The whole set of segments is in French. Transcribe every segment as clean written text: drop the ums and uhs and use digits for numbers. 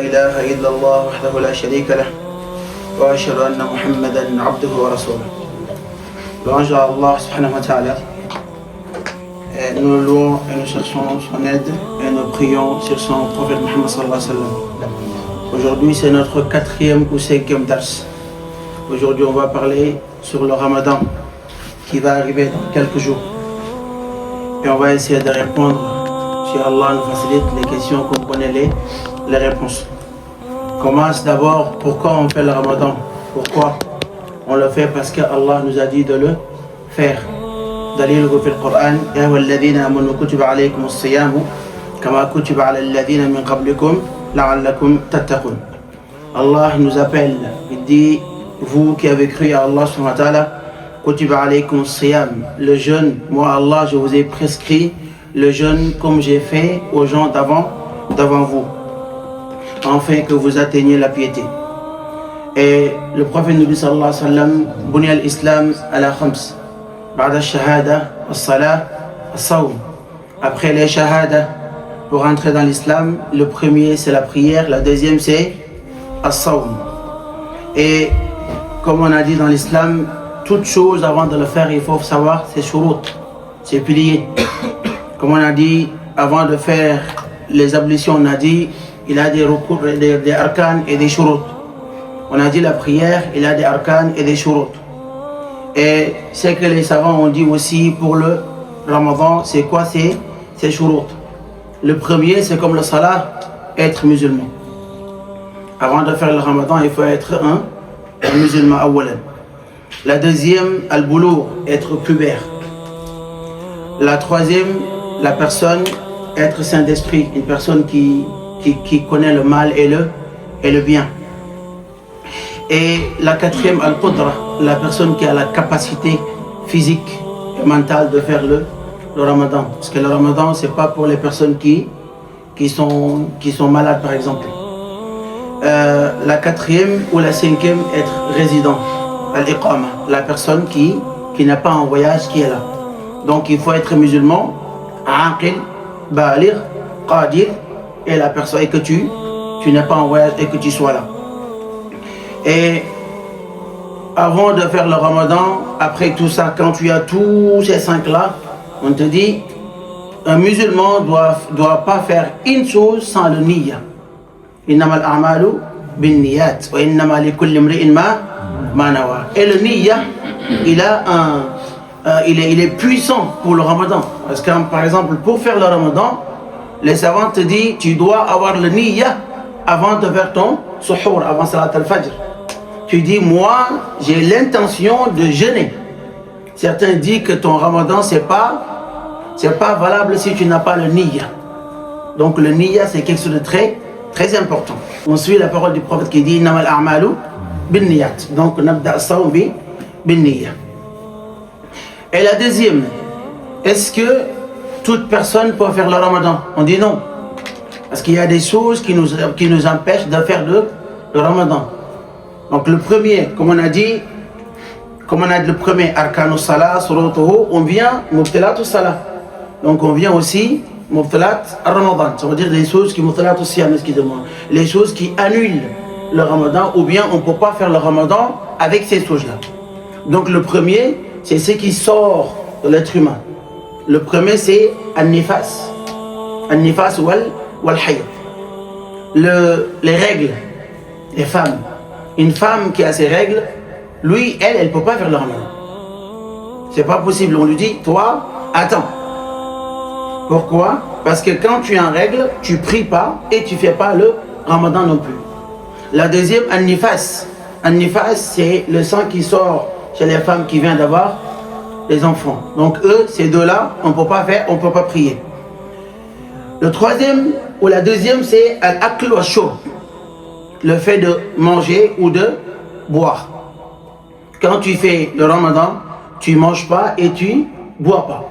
إله إلا الله وحده لا شريك له وأشهد أن محمدا عبده ورسوله. Louange à Allah subhanahu wa ta'ala. Nous le louons et nous cherchons son aide et nous prions sur son prophète Muhammad sallallahu alayhi wa sallam. Aujourd'hui c'est notre 4e ou 5e dars. Aujourd'hui on va parler sur le Ramadan qui va arriver dans quelques jours. Et on va essayer de répondre, si Allah nous facilite, les questions qu'on connaît les réponses. On commence d'abord, pourquoi on fait le Ramadan? Pourquoi on le fait? Parce que Allah nous a dit de le faire. دليله في القرآن يا أيها الذين آمنوا كتب عليكم الصيام كما كتب على الذين من قبلكم لعلكم تتقون. Allah nous appelle, il dit, vous qui avez cru à Allah subhanahu wa ta'ala, kutiba alaykum as-siyam, le jeûne, moi Allah je vous ai prescrit le jeûne comme j'ai fait aux gens d'avant vous, afin que vous atteigniez la piété. Et le prophète Nabi sallallahu alayhi wa sallam, bunya al-islam ala khams, ba'da al-shahada, al-salah, al-sawm. Après les shahada, pour entrer dans l'islam, le premier c'est la prière, la deuxième c'est al-sawm. Et comme on a dit dans l'islam, toute chose avant de le faire, il faut savoir ses shurut, ses piliers. Comme on a dit, avant de faire les ablutions, on a dit, il a des recours, des arcanes et des shurut. On a dit la prière, il a des arcanes et des shurut. Et ce que les savants ont dit aussi pour le Ramadan, c'est quoi ces shurut? Le premier, c'est comme le salat, être musulman. Avant de faire le Ramadan, il faut être un musulman awalan. La deuxième, al-boulour, être pubère. La troisième, la personne, être saint d'esprit, une personne qui connaît le mal et le bien. Et la quatrième, al-qudra, la personne qui a la capacité physique et mentale de faire le Ramadan. Parce que le Ramadan, c'est pas pour les personnes qui sont malades, par exemple. La quatrième ou la cinquième, être résident. Al-iqama, la personne qui n'a pas un voyage, qui est là. Donc il faut être musulman, aqil, baligh, qadir, et la personne, et que tu n'es pas en voyage et que tu sois là. Et avant de faire le Ramadan, après tout ça, quand tu as tous ces 5 là, on te dit, un musulman doit pas faire une chose sans le niyya. Innamal a'malu bin niyat, wa innama li kulli imri'in ma nawa. Et le niyya, il est puissant pour le Ramadan. Parce que par exemple, pour faire le Ramadan, les savants te disent, tu dois avoir le niyya avant de faire ton suhour, avant salat al-fajr. Tu dis, moi, j'ai l'intention de jeûner. Certains disent que ton Ramadan, c'est pas valable si tu n'as pas le niyya. Donc le niyya, c'est quelque chose de très, très important. On suit la parole du prophète qui dit, Innamal a'malu bin niyat. Donc, nabda as-sawm bin niyya. Et la deuxième, est-ce que toute personne peut faire le Ramadan? On dit non. Parce qu'il y a des choses qui nous empêchent de faire le Ramadan. Donc le premier, comme on a dit le premier, Arkanus Salah, Suratuhu, on vient Mubtilat Salah. Donc on vient aussi Mubtilat Ramadan. Ça veut dire des choses qui Mubtilat Siyam, excusez-moi. Les choses qui annulent le Ramadan, ou bien on ne peut pas faire le Ramadan avec ces choses-là. Donc le premier, c'est ce qui sort de l'être humain. Le premier, c'est An-Nifas. An-Nifas wal-Hayd. Les règles, les femmes. Une femme qui a ses règles, lui, elle ne peut pas faire le Ramadan. C'est pas possible. On lui dit, toi, attends. Pourquoi? Parce que quand tu es en règle, tu pries pas et tu fais pas le Ramadan non plus. La deuxième, An-Nifas. An-Nifas, c'est le sang qui sort chez les femmes qui viennent d'avoir les enfants. Donc eux, ces deux-là, on peut pas prier. Le troisième ou la deuxième, c'est Al-Akl wa Shurb. Le fait de manger ou de boire. Quand tu fais le Ramadan, tu ne manges pas et tu bois pas.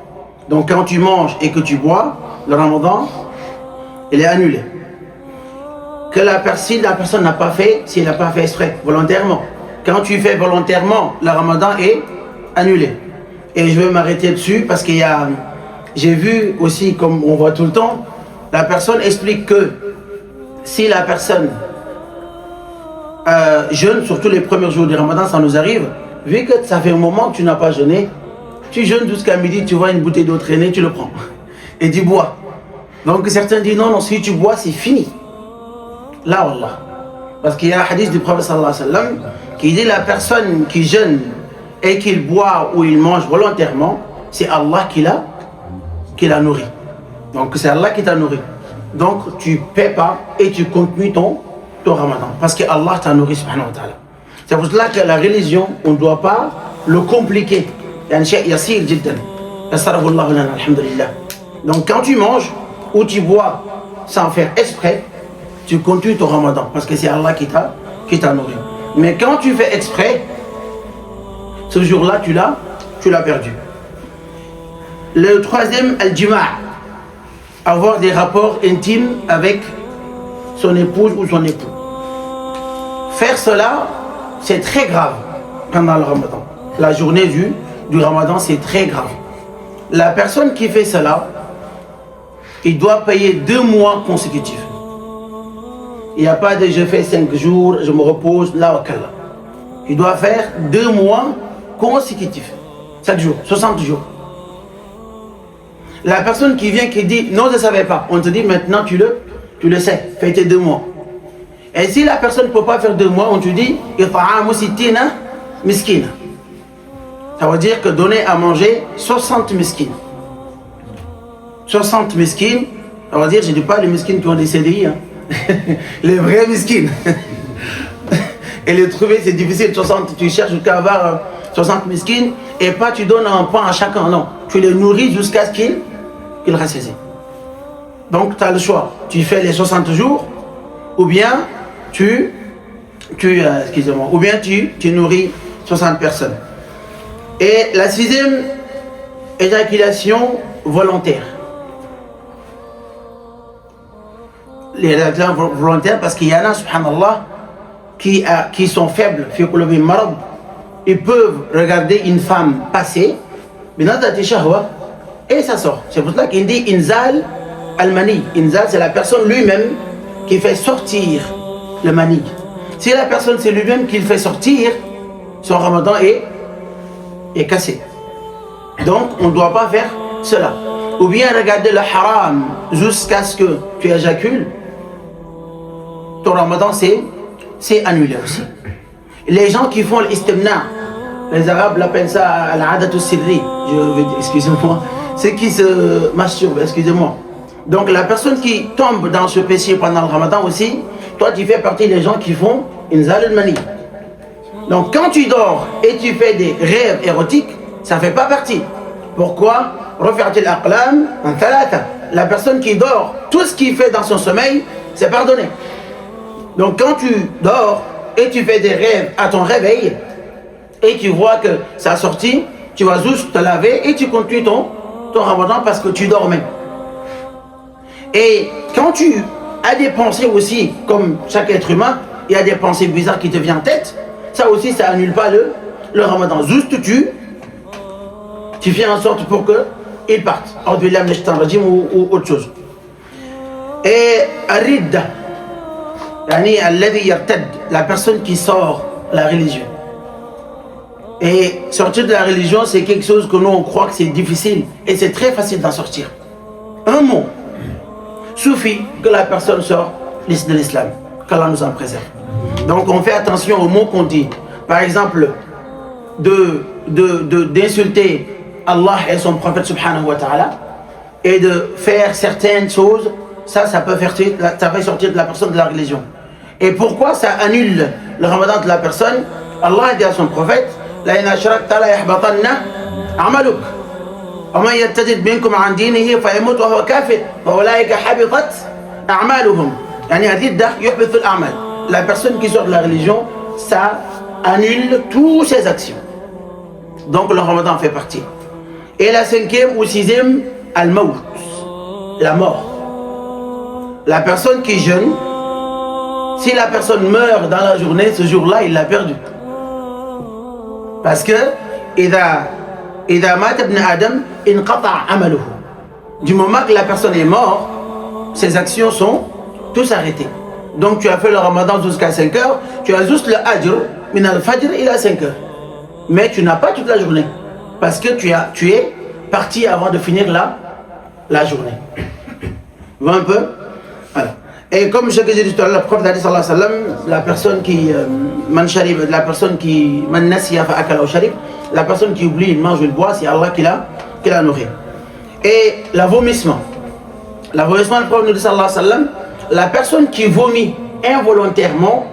Donc quand tu manges et que tu bois, le Ramadan, il est annulé. Si la personne n'a pas fait, s'il n'a pas fait exprès, volontairement. Quand tu fais volontairement, le Ramadan est annulé. Et je vais m'arrêter dessus parce qu'il y a... J'ai vu aussi, comme on voit tout le temps, la personne explique que si la personne jeûne, surtout les premiers jours du Ramadan, ça nous arrive, vu que ça fait un moment que tu n'as pas jeûné, tu jeûnes jusqu'à midi, tu vois une bouteille d'eau traîner, tu le prends et tu bois. Donc certains disent non, si tu bois, c'est fini. Là, wallah. Parce qu'il y a un hadith du prophète sallallahu alayhi wa sallam qui dit la personne qui jeûne et qu'il boit ou il mange volontairement, c'est Allah qui l'a nourri. Donc c'est Allah qui t'a nourri. Donc tu ne paies pas et tu continues ton Ramadan. Parce que Allah t'a nourri subhanahu wa ta'ala. C'est pour cela que la religion, on ne doit pas le compliquer. Donc quand tu manges ou tu bois sans faire exprès, tu continues ton Ramadan. Parce que c'est Allah qui t'a nourri. Mais quand tu fais exprès, ce jour-là, tu l'as perdu. Le troisième, al-jima'. Avoir des rapports intimes avec son épouse ou son époux. Faire cela, c'est très grave pendant le Ramadan. La journée du Ramadan, c'est très grave. La personne qui fait cela, il doit payer 2 mois consécutifs. Il n'y a pas de je fais 5 jours, je me repose, là, wakala. Il doit faire 2 mois consécutifs. 7 jours, 60 jours. La personne qui vient qui dit non, je ne savais pas, on te dit maintenant tu le sais, fais tes 2 mois. Et si la personne ne peut pas faire 2 mois, on te dit it'amu sittina miskina. Ça veut dire que donner à manger 60 miskines. 60 miskines, ça veut dire, je ne dis pas les miskines qui ont des CDI, hein. Les vrais miskines. Et les trouver c'est difficile, 60, tu cherches jusqu'à avoir 60 miskines et pas tu donnes un pain à chacun, non. Tu les nourris jusqu'à ce qu'ils rassasient. Donc tu as le choix, tu fais les 60 jours ou bien tu nourris 60 personnes. Et la 6e, éjaculation volontaire. L'éjaculation volontaire parce qu'il y en a, subhanallah, qui sont faibles, ils peuvent regarder une femme passer, et ça sort. C'est pour cela qu'il dit inzal al-mani. Inzal, c'est la personne lui-même qui fait sortir le mani. Si la personne c'est lui-même qui le fait sortir, son Ramadan est cassé. Donc on ne doit pas faire cela. Ou bien regarder le haram jusqu'à ce que tu éjacules, ton Ramadan c'est annulé aussi. Les gens qui font l'istimna, les Arabes l'appellent ça al-adatu sirri, excusez-moi, ceux qui se masturbent, excusez-moi. Donc la personne qui tombe dans ce péché pendant le Ramadan aussi, toi tu fais partie des gens qui font inzal al-mani. Donc quand tu dors et tu fais des rêves érotiques, ça ne fait pas partie. Pourquoi? Rafi'atil aqlam an thalatha. La personne qui dort, tout ce qu'il fait dans son sommeil, c'est pardonné. Donc quand tu dors et tu fais des rêves à ton réveil et tu vois que ça a sorti, tu vas juste te laver et tu continues ton Ramadan parce que tu dormais. Et quand tu as des pensées aussi, comme chaque être humain, il y a des pensées bizarres qui te viennent en tête, ça aussi ça annule pas le Ramadan. Juste tu fais en sorte pour qu'il parte ou autre chose. Et Ridda, la personne qui sort de la religion. Et sortir de la religion, c'est quelque chose que nous on croit que c'est difficile et c'est très facile d'en sortir. Un mot suffit que la personne sort de l'islam, qu'Allah nous en préserve. Donc on fait attention aux mots qu'on dit. Par exemple, d'insulter Allah et son prophète subhanahu wa ta'ala et de faire certaines choses, ça peut faire sortir de la personne de la religion. Et pourquoi ça annule le Ramadan de la personne? Allah a dit à son prophète la in ashrakta la yahbatanna a'maluk wa man yartadid minkum an dinihi fayamut wa huwa kafir fa ulaika habitat a'maluhum. Yani ridda yuhbithu al-a'mal. La personne qui sort de la religion, ça annule toutes ses actions. Donc le Ramadan fait partie. Et la 5e ou 6e, al-maut, la mort. La personne qui jeûne, si la personne meurt dans la journée, ce jour-là, il l'a perdu. Parce que du moment que la personne est morte, ses actions sont tous arrêtées. Donc tu as fait le ramadan jusqu'à 5 heures, tu as juste le ajr, min al-fajr ila 5 heures. Mais tu n'as pas toute la journée. Parce que tu es parti avant de finir la journée. Vous voyez un peu? Voilà. Et comme je disais tout à l'heure, le prophète a dit sallallahu alayhi wa sallam, la personne qui man nasiya fa akala ou sharib, la personne qui oublie, il mange ou il boit, c'est Allah qui l'a nourri. Et le vomissement, le prophète nous dit sallallahu alayhi wa sallam, la personne qui vomit involontairement,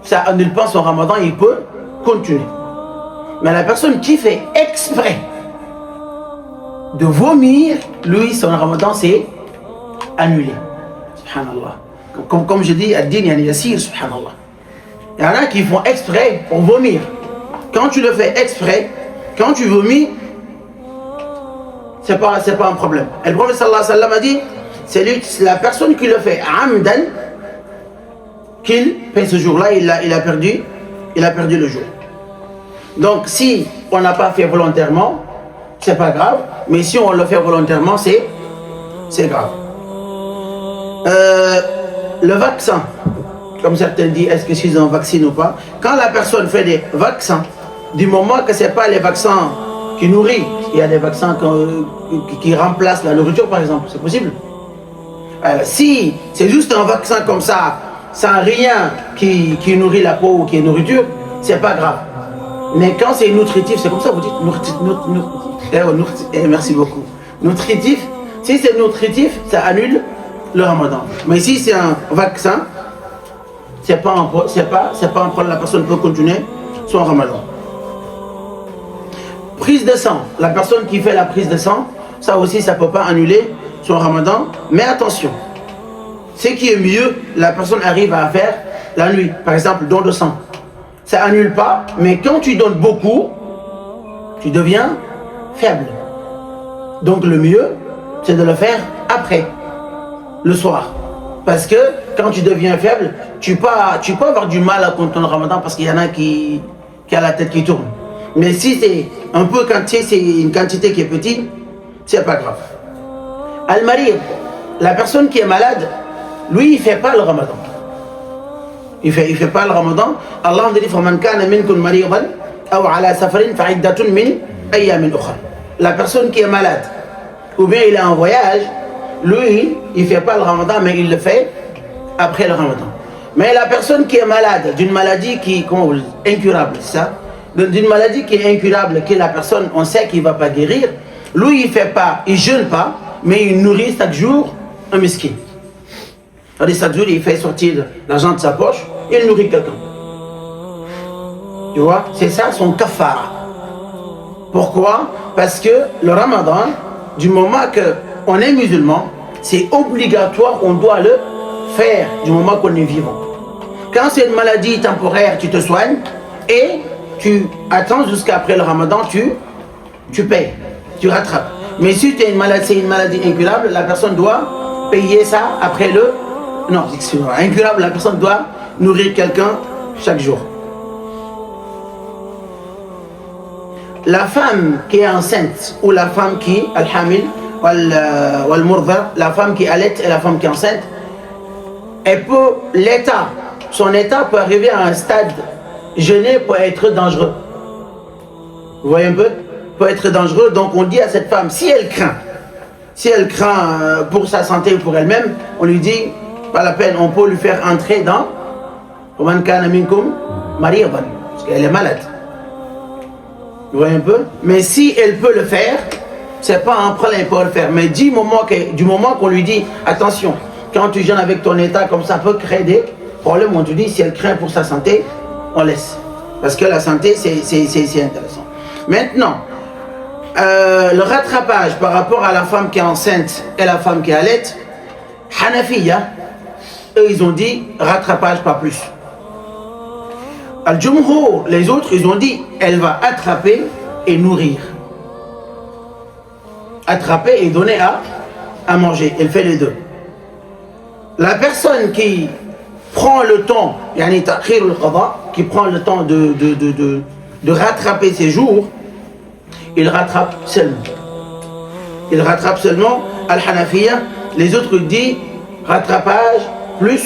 ça annule pas son ramadan, il peut continuer. Mais la personne qui fait exprès de vomir, lui, son ramadan, c'est annulé. Subhanallah. Comme je dis, ad-din yani yassir, subhanallah. Il y en a qui font exprès pour vomir. Quand tu le fais exprès, quand tu vomis, c'est pas un problème. Et le prophète sallallahu alayhi wa sallam a dit, c'est la personne qui le fait amdan, qu'il fait ce jour-là, il a perdu le jour. Donc si on n'a pas fait volontairement, c'est pas grave, mais si on le fait volontairement, c'est grave. Le vaccin, comme certains disent, est-ce que c'est un vaccin ou pas? Quand la personne fait des vaccins, du moment que ce n'est pas les vaccins qui nourrissent, il y a des vaccins qui remplacent la nourriture par exemple, c'est possible. Si c'est juste un vaccin comme ça, sans rien qui nourrit la peau ou qui est nourriture, c'est pas grave. Mais quand c'est nutritif, c'est comme ça, vous dites merci beaucoup. Nutritif, si c'est nutritif, ça annule le ramadan. Mais si c'est un vaccin, c'est pas un problème, la personne peut continuer son ramadan. Prise de sang, la personne qui fait la prise de sang, ça aussi, ça ne peut pas annuler son ramadan. Mais attention, ce qui est mieux, la personne arrive à faire la nuit, par exemple, don de sang. Ça annule pas, mais quand tu donnes beaucoup, tu deviens faible. Donc le mieux, c'est de le faire après, le soir. Parce que quand tu deviens faible, tu peux avoir du mal à compter le ramadan parce qu'il y en a qui a la tête qui tourne. Mais si c'est un peu quantité, c'est une quantité qui est petite, c'est pas grave. Al-Marid, la personne qui est malade, lui, il ne fait pas le ramadan. Il fait pas le ramadan. Allah dit فَمَنْ كَانَ مِنْكُمْ مَرِيضًا أَوْ عَلَى سَفَرٍ فَعِدَّةٌ مِنْ أَيَّامٍ أُخَرَ. La personne qui est malade, ou bien il est en voyage, lui, il ne fait pas le ramadan, mais il le fait après le ramadan. Mais la personne qui est malade d'une maladie qui est incurable, c'est ça? D'une maladie qui est incurable, que la personne, on sait qu'il ne va pas guérir, lui, il ne jeûne pas, mais il nourrit chaque jour un miskin. C'est-à-dire chaque jour, il fait sortir l'argent de sa poche, il nourrit quelqu'un. Tu vois, c'est ça son kafara. Pourquoi? Parce que le ramadan, du moment qu'on est musulman, c'est obligatoire, on doit le faire du moment qu'on est vivant. Quand c'est une maladie temporaire, tu te soignes et tu attends jusqu'après le ramadan, tu payes, tu rattrapes. Mais si c'est une maladie incurable, la personne doit payer ça après le... Non, excusez-moi, incurable, la personne doit nourrir quelqu'un chaque jour. La femme qui est enceinte ou la femme qui al-hamil wal-murdha, la femme qui allait et la femme qui est enceinte, son état peut arriver à un stade jeûner peut être dangereux. Vous voyez un peu? Peut être dangereux. Donc on dit à cette femme, si elle craint pour sa santé ou pour elle-même, on lui dit, pas la peine, on peut lui faire entrer dans وَمَنْ كَانَ مِنْكُمْ مَرِيضًا, parce qu'elle est malade. Vous voyez un peu? Mais si elle peut le faire, c'est pas un problème pour le faire. Mais du moment qu'on lui dit, attention, quand tu jeûnes avec ton état, comme ça peut créer des problèmes, on te dit, si elle craint pour sa santé, on laisse. Parce que la santé, c'est intéressant. Maintenant, le rattrapage par rapport à la femme qui est enceinte et la femme qui allait, Hanafiya, eux, ils ont dit, rattrapage, pas plus. Al-Jumhur, les autres, ils ont dit, elle va attraper et nourrir. Attraper et donner à manger. Elle fait les deux. La personne qui prend le temps, yani ta'khir al-qada, qui prend le temps de rattraper ses jours, il rattrape seulement. Il rattrape seulement Al-Hanafiya. Les autres disent rattrapage plus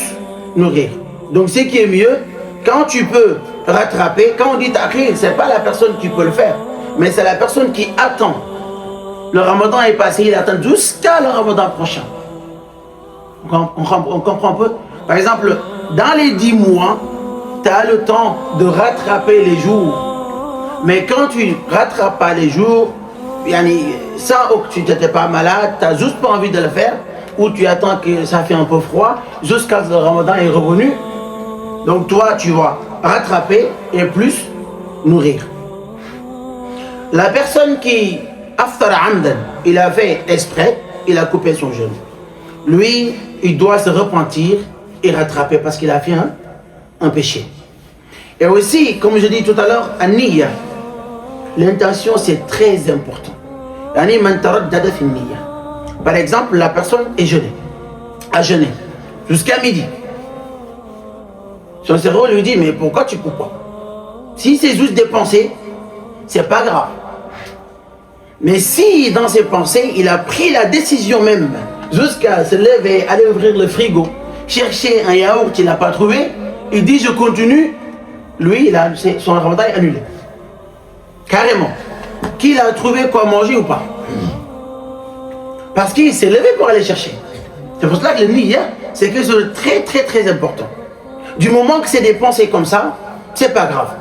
nourrir. Donc ce qui est mieux, quand tu peux rattraper, quand on dit ta'khir, c'est pas la personne qui peut le faire, mais c'est la personne qui attend. Le ramadan est passé, il attend jusqu'à le ramadan prochain. On comprend un peu? Par exemple, dans les 10 mois, tu as le temps de rattraper les jours. Mais quand tu ne rattrapes pas les jours, sans que tu n'étais pas malade, tu n'as juste pas envie de le faire, ou tu attends que ça fait un peu froid, jusqu'à ce que le ramadan est revenu. Donc toi, tu vas rattraper et plus nourrir. La personne qui aftara amdan, il a fait exprès, il a coupé son jeûne. Lui, il doit se repentir et rattraper parce qu'il a fait un péché. Et aussi, comme je dis tout à l'heure, an-niyya, l'intention c'est très important. Par exemple, la personne est a jeûné jusqu'à midi. Son cerveau lui dit, mais pourquoi tu ne coupes pas? Si c'est juste des pensées, c'est pas grave. Mais si dans ses pensées, il a pris la décision même, jusqu'à se lever, aller ouvrir le frigo, chercher un yaourt qu'il n'a pas trouvé, il dit je continue, lui, son ramadan est annulé. Carrément. Qu'il a trouvé quoi manger ou pas. Parce qu'il s'est levé pour aller chercher. C'est pour cela que le niyya, c'est quelque chose de très très très important. Du moment que c'est des pensées comme ça, c'est pas grave.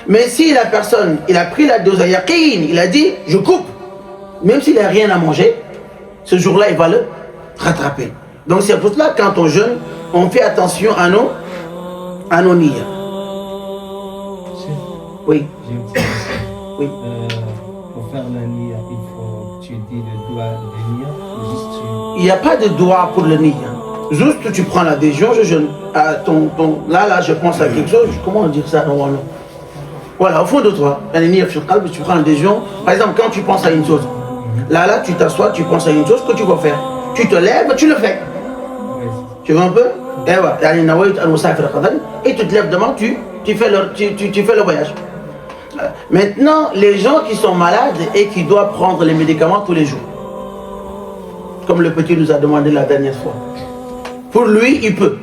Mais si la personne, il a pris la dose à yaqin, il a dit je coupe, même s'il n'a rien à manger, ce jour-là il va le rattraper. Donc c'est pour cela que quand on jeûne, on fait attention à nos niyyas. Oui. J'ai une petite question. Oui. Pour faire la niyya, il faut que tu dis le doigt de niyya ou juste tu... Il n'y a pas de doigt pour le niyya. Juste tu prends l'adhésion, je jeûne. Là, je pense à quelque chose, comment dire ça normalement? Voilà, au fond de toi, tu prends l'adhésion. Par exemple, quand tu penses à une chose, là, tu t'assois, tu penses à une chose que tu vas faire. Tu te lèves, tu le fais. Tu vois un peu? Et tu te lèves demain, tu fais le voyage. Maintenant, les gens qui sont malades et qui doivent prendre les médicaments tous les jours, comme le petit nous a demandé la dernière fois, pour lui, il peut.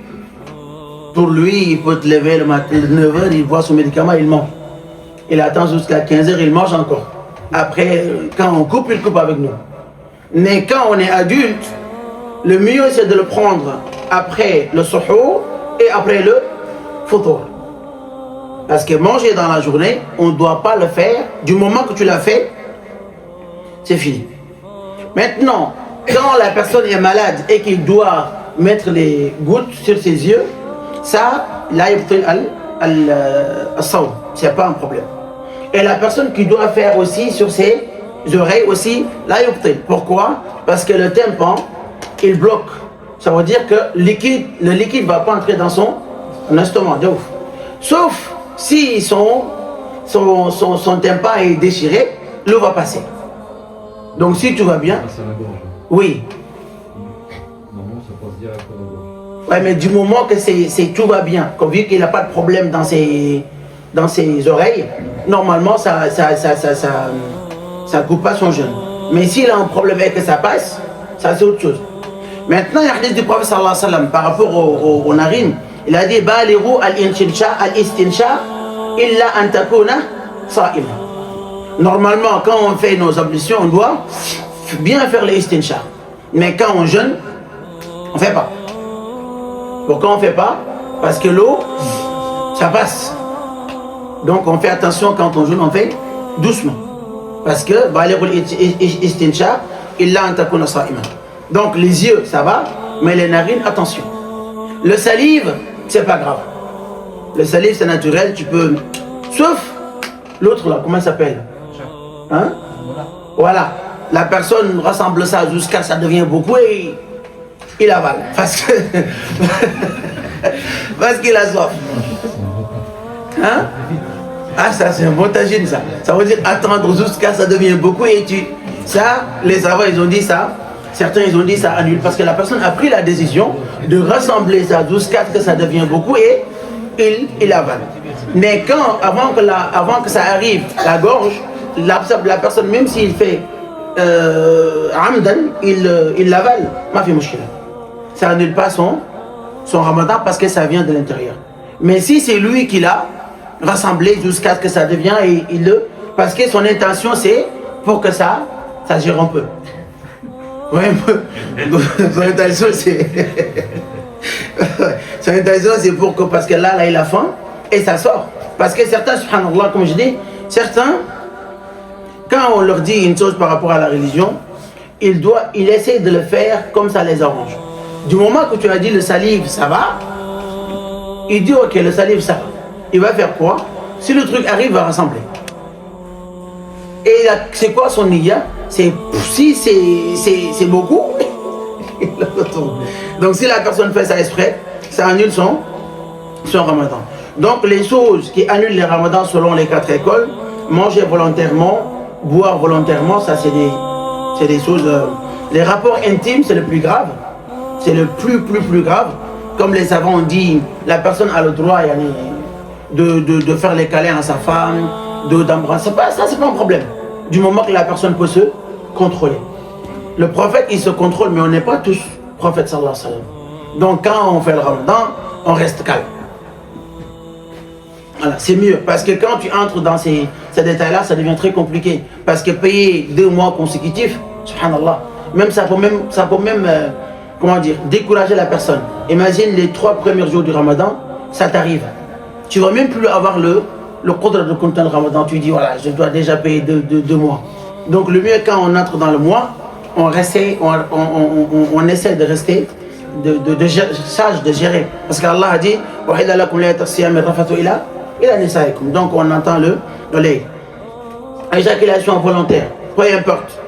Pour lui, il peut te lever le matin, 9h, il boit son médicament, il mange. Il attend jusqu'à 15h, il mange encore. Après, quand on coupe, il coupe avec nous. Mais quand on est adulte, le mieux c'est de le prendre après le suhour et après le futur. Parce que manger dans la journée, on ne doit pas le faire. Du moment que tu l'as fait, c'est fini. Maintenant, quand la personne est malade et qu'il doit mettre les gouttes sur ses yeux, ça, là, c'est pas un problème. Et la personne qui doit faire aussi sur ses oreilles aussi, là, pourquoi? Parce que le tympan, il bloque. Ça veut dire que le liquide va pas entrer dans son estomac. Sauf si son tympan est déchiré, l'eau va passer. Donc si tout va bien, oui. Ouais, mais du moment que tout va bien, comme vu qu'il n'a pas de problème dans ses oreilles, normalement ça coupe pas son jeûne. Mais s'il a un problème et que ça passe, ça c'est autre chose. Maintenant, il y a un hadith du prophète sallallahu alayhi wa sallam par rapport aux narines. Il a dit Baliru al-istinsha illa an takuna sa'ima. Normalement, quand on fait nos ablutions, on doit bien faire l'istinsha. Mais quand on jeûne, on ne fait pas. Pourquoi on ne fait pas? Parce que l'eau, ça passe. Donc on fait attention quand on jeûne, on fait doucement. Parce que donc les yeux, ça va, mais les narines, attention. Le salive, c'est pas grave. Le salive, c'est naturel, tu peux... Sauf l'autre là, comment il s'appelle? Hein? Voilà. La personne rassemble ça jusqu'à ça devient beaucoup et il avale. Parce qu'il a soif. Hein? Ah, ça c'est un bon tagine ça. Ça veut dire attendre jusqu'à ça devient beaucoup et ça, les savants ils ont dit ça. Certains ils ont dit ça annule parce que la personne a pris la décision de rassembler ça jusqu'à ce que ça devient beaucoup et il avale. Mais avant que ça arrive, la gorge, la personne même s'il fait amdan, il l'avale. Ma fi mushkila. Ça annule pas son son ramadan parce que ça vient de l'intérieur. Mais si c'est lui qui l'a rassemblé jusqu'à ce que ça devienne, parce que son intention c'est pour que ça gère un peu. Ouais, son intention c'est pour que, parce que là il a faim et ça sort. Parce que certains, subhanallah, comme je dis, certains, quand on leur dit une chose par rapport à la religion, ils essaient de le faire comme ça les arrange. Du moment que tu as dit le salive ça va, il dit ok, le salive ça va. Il va faire quoi? Si le truc arrive, il va rassembler. Et c'est quoi son niya? Si c'est beaucoup, donc si la personne fait ça exprès, ça annule son ramadan. Donc les choses qui annulent les ramadans selon les 4 écoles, manger volontairement, boire volontairement, ça c'est des choses... les rapports intimes, c'est le plus grave. C'est le plus grave. Comme les savants ont dit, la personne a le droit de faire les câlins à sa femme, d'embrasser. Ça, c'est pas un problème. Du moment que la personne peut se contrôler. Le prophète, il se contrôle, mais on n'est pas tous prophètes, sallallahu alayhi wa sallam. Donc quand on fait le ramadan, on reste calme. Voilà, c'est mieux, parce que quand tu entres dans ces détails-là, ça devient très compliqué. Parce que payer 2 mois consécutifs, subhanallah, ça peut même comment dire, décourager la personne. Imagine les 3 premiers jours du ramadan, ça t'arrive. Tu ne vas même plus avoir le qudra de compter le ramadan. Tu dis, voilà, je dois déjà payer 2 mois. Donc le mieux, quand on entre dans le mois, on essaie de rester, sage de gérer. Parce qu'Allah a dit, donc on entend l'éjaculation volontaire, peu importe.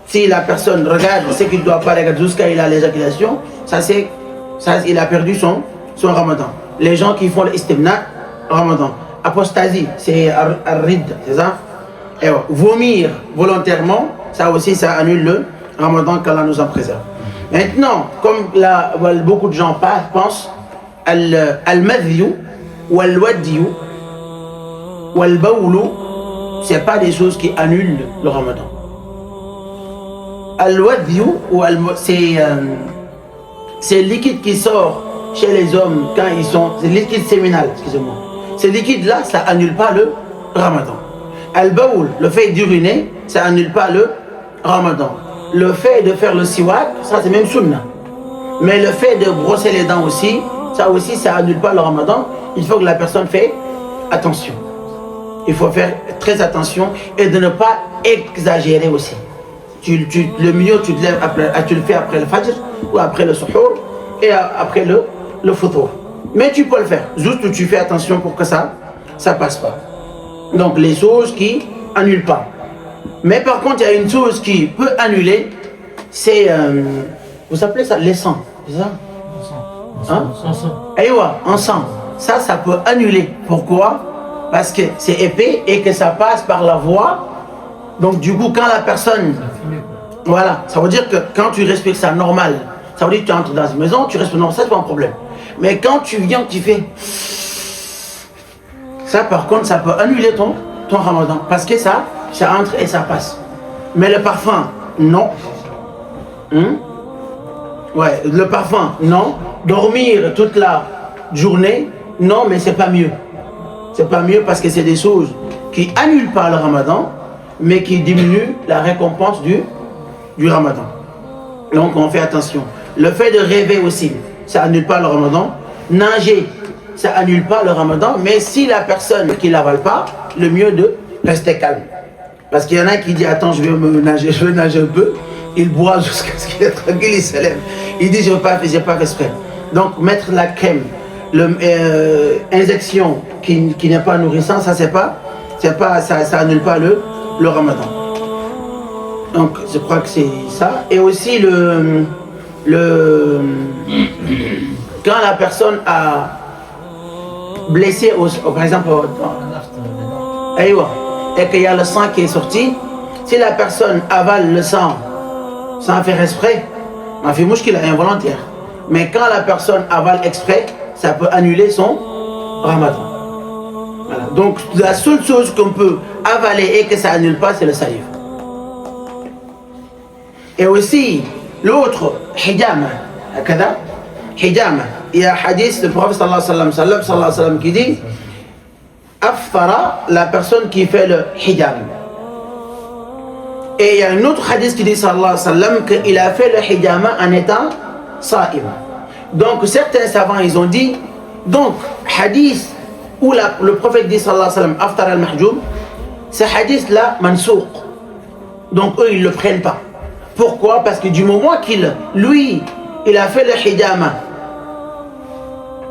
Si la personne regarde ce qu'il ne doit pas regarder jusqu'à il a l'éjaculation, il a perdu son ramadan. Les gens qui font l'istimna, ramadan. Apostasie, c'est arrid, c'est ça? Et vomir volontairement, ça aussi ça annule le ramadan qu'Allah nous en préserve. Maintenant, comme beaucoup de gens pensent, al-madhiyu ou al-wadiyu ou al-bawlu, c'est pas des choses qui annulent le ramadan. Al-wadiyu, c'est le liquide qui sort chez les hommes quand ils sont... C'est le liquide séminal, excusez-moi. Ce liquide-là, ça annule pas le ramadan. Al-bawl, le fait d'uriner, ça annule pas le ramadan. Le fait de faire le siwak, ça c'est même sunna. Mais le fait de brosser les dents aussi, ça annule pas le ramadan. Il faut que la personne fasse attention. Il faut faire très attention et de ne pas exagérer aussi. Le mieux, tu le fais après le fajr ou après le suhour et après le foutour. Mais tu peux le faire, juste tu fais attention pour que ça passe pas. Donc les choses qui annulent pas. Mais par contre, il y a une chose qui peut annuler, c'est, vous appelez ça l'encens, c'est ça? Encens. Ça peut annuler. Pourquoi? Parce que c'est épais et que ça passe par la voie. Donc du coup, quand la personne... Voilà, ça veut dire que quand tu respires ça normal, ça veut dire que tu entres dans une maison, tu respires normal, ça c'est pas un problème. Mais quand tu viens, tu fais... Ça par contre, ça peut annuler ton ramadan. Parce que ça entre et ça passe. Mais le parfum, non. Ouais, le parfum, non. Dormir toute la journée, non, mais c'est pas mieux. C'est pas mieux parce que c'est des choses qui annulent pas le ramadan, mais qui diminuent la récompense du ramadan. Donc on fait attention. Le fait de rêver aussi, ça annule pas le ramadan. Nager, ça annule pas le ramadan, mais si la personne qui l'avale pas, le mieux de rester calme. Parce qu'il y en a qui dit attends, je veux nager un peu, il boit jusqu'à ce qu'il est tranquille, il se lève. Il dit j'ai pas fait exprès. Donc mettre la crème, injection qui n'est pas nourrissant, ça annule pas le ramadan. Donc je crois que c'est ça. Et aussi quand la personne a blessé, par exemple, et qu'il y a le sang qui est sorti, si la personne avale le sang sans faire exprès, on fait mouche qu'il est involontaire. Mais quand la personne avale exprès, ça peut annuler son ramadan. Voilà. Donc la seule chose qu'on peut avaler et que ça annule pas, c'est le salive. Et aussi l'autre hijama, hijama. Il y a un hadith du prophète sallallahu alayhi wa sallam qui dit Aftara, la personne qui fait le hijam. Et il y a un autre hadith qui dit sallallahu alayhi wa sallam qu'il a fait le hijama en étant sa'im. Donc certains savants ils ont dit donc hadith où le prophète dit sallallahu alayhi wa sallam Aftara al-mahjoum, ce hadith là mansouq. Donc eux ils le prennent pas. Pourquoi? Parce que du moment qu'il a fait le hijama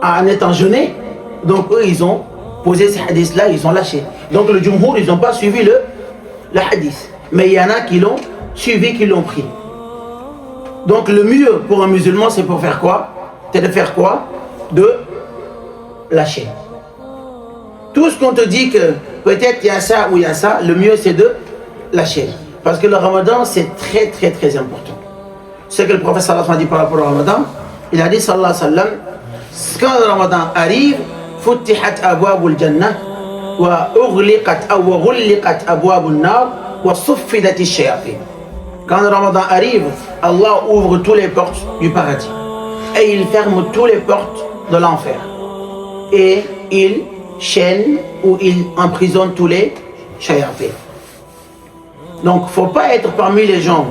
en étant jeûné, donc eux ils ont posé ce hadith là, ils ont lâché. Donc le jumhur ils n'ont pas suivi le hadith. Mais il y en a qui l'ont suivi, qui l'ont pris. Donc le mieux pour un musulman c'est pour faire quoi? C'est de faire quoi? De lâcher. Tout ce qu'on te dit que peut-être il y a ça ou il y a ça, le mieux c'est de lâcher. Parce que le ramadan c'est très très très important. Ce que le prophète sallallahu alayhi wa sallam a dit par rapport au ramadan, il a dit sallallahu alayhi wa sallam, quand le ramadan arrive, futtihat abwabul jannah wa ughliqat aw ghulliqat abwabun nar wa suffidat ash-shayatin. Quand le ramadan arrive, Allah ouvre toutes les portes du paradis et il ferme toutes les portes de l'enfer et il chaîne ou il emprisonne tous les shayatin. Donc faut pas être parmi les gens.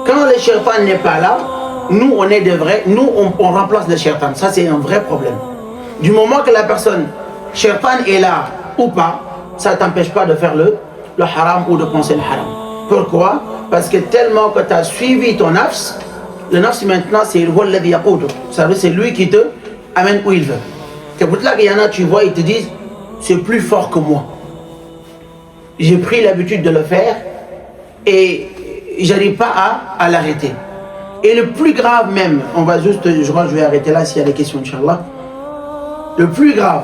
Quand le shaitan n'est pas là, nous on est des vrais, nous on remplace le shaitan. Ça c'est un vrai problème. Du moment que la personne shaitan est là ou pas, ça ne t'empêche pas de faire le haram ou de penser le haram. Pourquoi? Parce que tellement que tu as suivi ton nafs, le nafs maintenant c'est c'est lui qui te amène où il veut. C'est pour cela qu'il y en a, tu vois, ils te disent c'est plus fort que moi. J'ai pris l'habitude de le faire et j'arrive pas à l'arrêter. Et le plus grave même, on va juste, je crois que je vais arrêter là s'il y a des questions, Inch'Allah. Le plus grave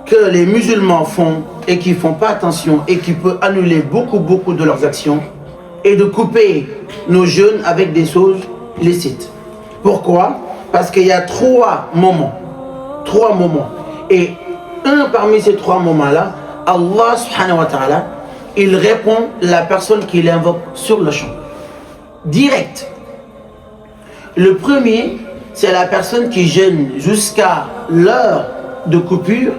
que les musulmans font et qui font pas attention et qui peut annuler beaucoup de leurs actions est de couper nos jeûnes avec des choses licites. Pourquoi? Parce qu'il y a trois moments. Et un parmi ces trois moments-là, Allah subhanahu wa ta'ala, il répond la personne qui l'invoque sur le champ. Direct. Le premier, c'est la personne qui jeûne jusqu'à l'heure de coupure.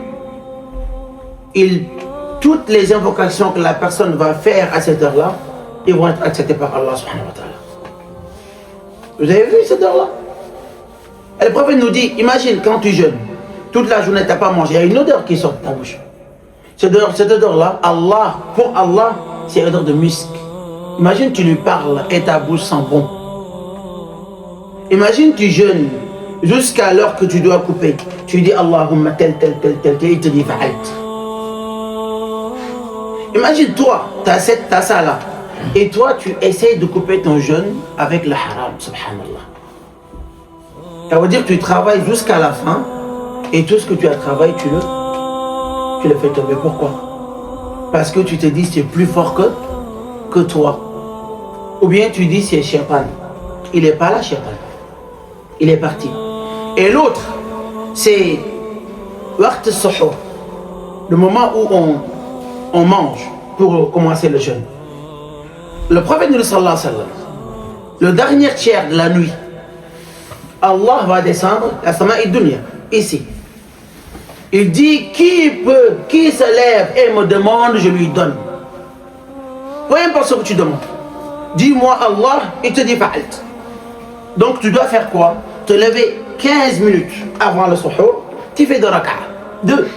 Toutes les invocations que la personne va faire à cette heure-là, ils vont être acceptées par Allah subhanahu wa ta'ala. Vous avez vu cette heure-là? Et le prophète nous dit, imagine quand tu jeûnes, toute la journée tu n'as pas mangé, il y a une odeur qui sort de ta bouche. Cette odeur-là, pour Allah, c'est une odeur de musc. Imagine tu lui parles et ta bouche sent bon. Imagine tu jeûnes jusqu'à l'heure que tu dois couper. Tu dis Allahumma tel, il te dit fa'alt. Imagine toi, tu as ça là. Et toi tu essayes de couper ton jeûne avec le haram, subhanallah. Ça veut dire que tu travailles jusqu'à la fin et tout ce que tu as travaillé, tu le fais tomber. Pourquoi? Parce que tu te dis c'est plus fort que toi. Ou bien tu dis c'est shaitan. Il n'est pas là, shaitan. Il est parti. Et l'autre, c'est waqt as-suhour, le moment où on mange pour commencer le jeûne. Le prophète sallallahu alayhi wa sallam, le dernier tiers de la nuit, Allah va descendre à Sama'i Dunya, ici. Il dit, qui se lève et me demande, je lui donne. Peu importe ce que tu demandes. Dis-moi Allah, il te dit fa'alt. Donc tu dois faire quoi? Te lever 15 minutes avant le suhour, tu fais 2 raka'a. 2.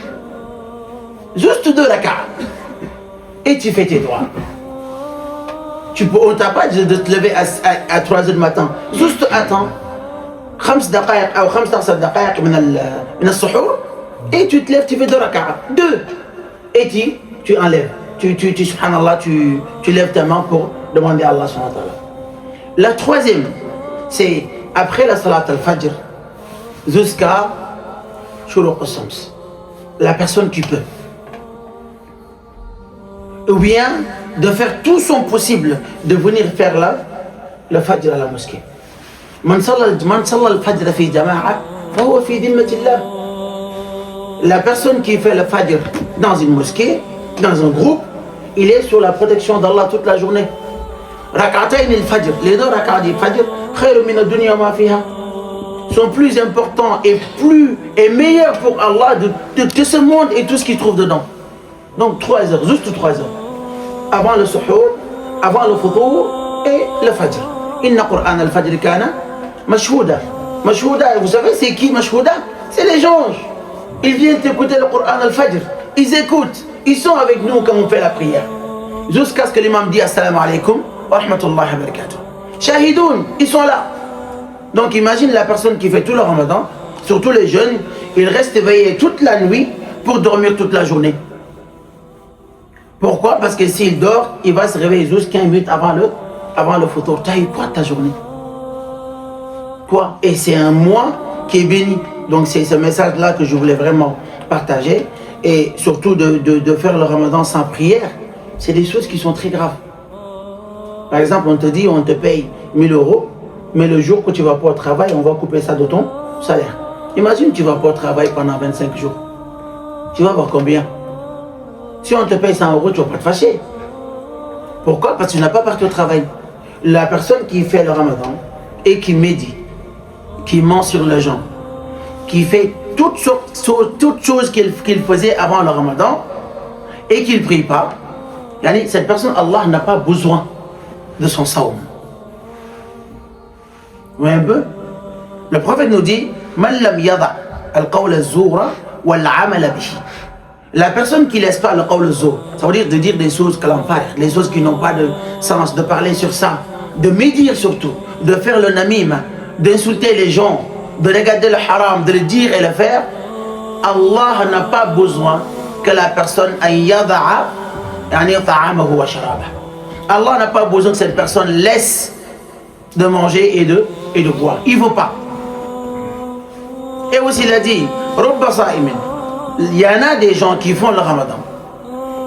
Juste 2 raka'a. Et tu fais tes droits. On ne t'a pas dit de te lever à 3 heures du matin. Juste attends 5 دقائق ou 15 دقائق من السحور et tu te lèves, tu fais 2 raka'a. 2. Et tu enlèves. Subhanallah, tu lèves ta main pour demander à Allah subhanahu wa ta'ala. La troisième, c'est après la salat al-fajr jusqu'à shuruq as-shams. La personne qui peut. Ou bien de faire tout son possible de venir faire le fajr à la mosquée. Man salla al-fajr fi jama'a, fahuwa fi dhimmatillah. La personne qui fait le fajr dans une mosquée, dans un groupe, il est sous la protection d'Allah toute la journée. Rak'atayn al-fajr, les 2 rak'at du fajr, khayrun min ad-dunya ma fiha. sont plus importants et meilleurs pour Allah de ce monde et tout ce qu'il trouve dedans. Donc 3 heures, juste 3 heures. Avant le suhour, avant le futur et le fajr. Inna Qur'an al-Fajr kana mashhouda. Mashhouda, vous savez c'est qui mashhouda? C'est les anges. Ils viennent écouter le Qur'an al-Fajr. Ils écoutent. Ils sont avec nous quand on fait la prière. Jusqu'à ce que l'imam dit assalamu alaikum wa rahmatullahi wa barakatuh. Shahidoun, ils sont là. Donc imagine la personne qui fait tout le ramadan, surtout les jeunes, ils restent éveillés toute la nuit pour dormir toute la journée. Pourquoi? Parce que s'il dort, il va se réveiller juste 15 minutes avant le futur. Tu as eu quoi ta journée? Quoi? Et c'est un mois qui est béni. Donc c'est ce message-là que je voulais vraiment partager. Et surtout de faire le ramadan sans prière. C'est des choses qui sont très graves. Par exemple, on te dit, on te paye 1000 €, mais le jour que tu ne vas pas au travail, on va couper ça de ton salaire. Imagine, tu ne vas pas au travail pendant 25 jours. Tu vas avoir combien? Si on te paye 100 €, tu ne vas pas te fâcher. Pourquoi? Parce que tu n'as pas parti au travail. La personne qui fait le ramadan et qui médite, qui ment sur les gens, qui fait toutes choses qu'il faisait avant le ramadan et qu'il ne prie pas, cette personne, Allah n'a pas besoin de son saum. Vous voyez un peu? Le prophète nous dit Man lam yada al-qawl az-zura wal-amala bihi. La personne qui ne laisse pas le qawl az-zur, ça veut dire de dire des choses kalamfar, des choses qui n'ont pas de sens, de parler sur ça, de médire surtout, de faire le namim, d'insulter les gens, de regarder le haram, de le dire et le faire. Allah n'a pas besoin que la personne yada'a ta'amahu wa sharabah. Allah n'a pas besoin que cette personne laisse de manger et de boire. Il ne veut pas. Et aussi il a dit, Rubba sa'imin. Il y en a des gens qui font le ramadan.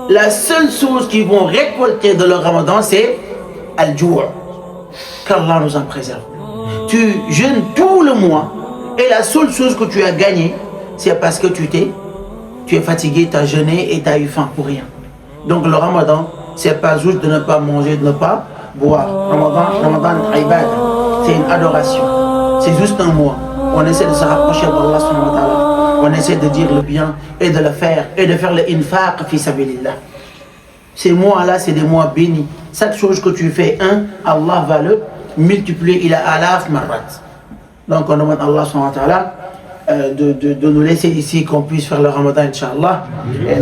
La seule chose qu'ils vont récolter de leur ramadan, c'est al-jou'. Qu'Allah nous en préserve. Tu jeûnes tout le mois et la seule chose que tu as gagnée, c'est parce que tu es fatigué, tu as jeûné et tu as eu faim pour rien. Donc le ramadan, c'est pas juste de ne pas manger, de ne pas boire. Ramadan c'est une adoration. C'est juste un mois. On essaie de se rapprocher d'Allah subhanahu wa ta'ala. On essaie de dire le bien et de le faire et de faire le infaq fi sabilillah. Ces mois-là, c'est des mois bénis. Chaque chose que tu fais, Allah va le multiplier. Il a alaf marrat. Donc on demande à Allah subhanahu wa ta'ala de nous laisser ici, qu'on puisse faire le ramadan, Inch'Allah. Et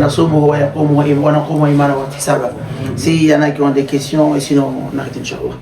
s'il y en a qui ont des questions, et sinon on arrête, Inch'Allah.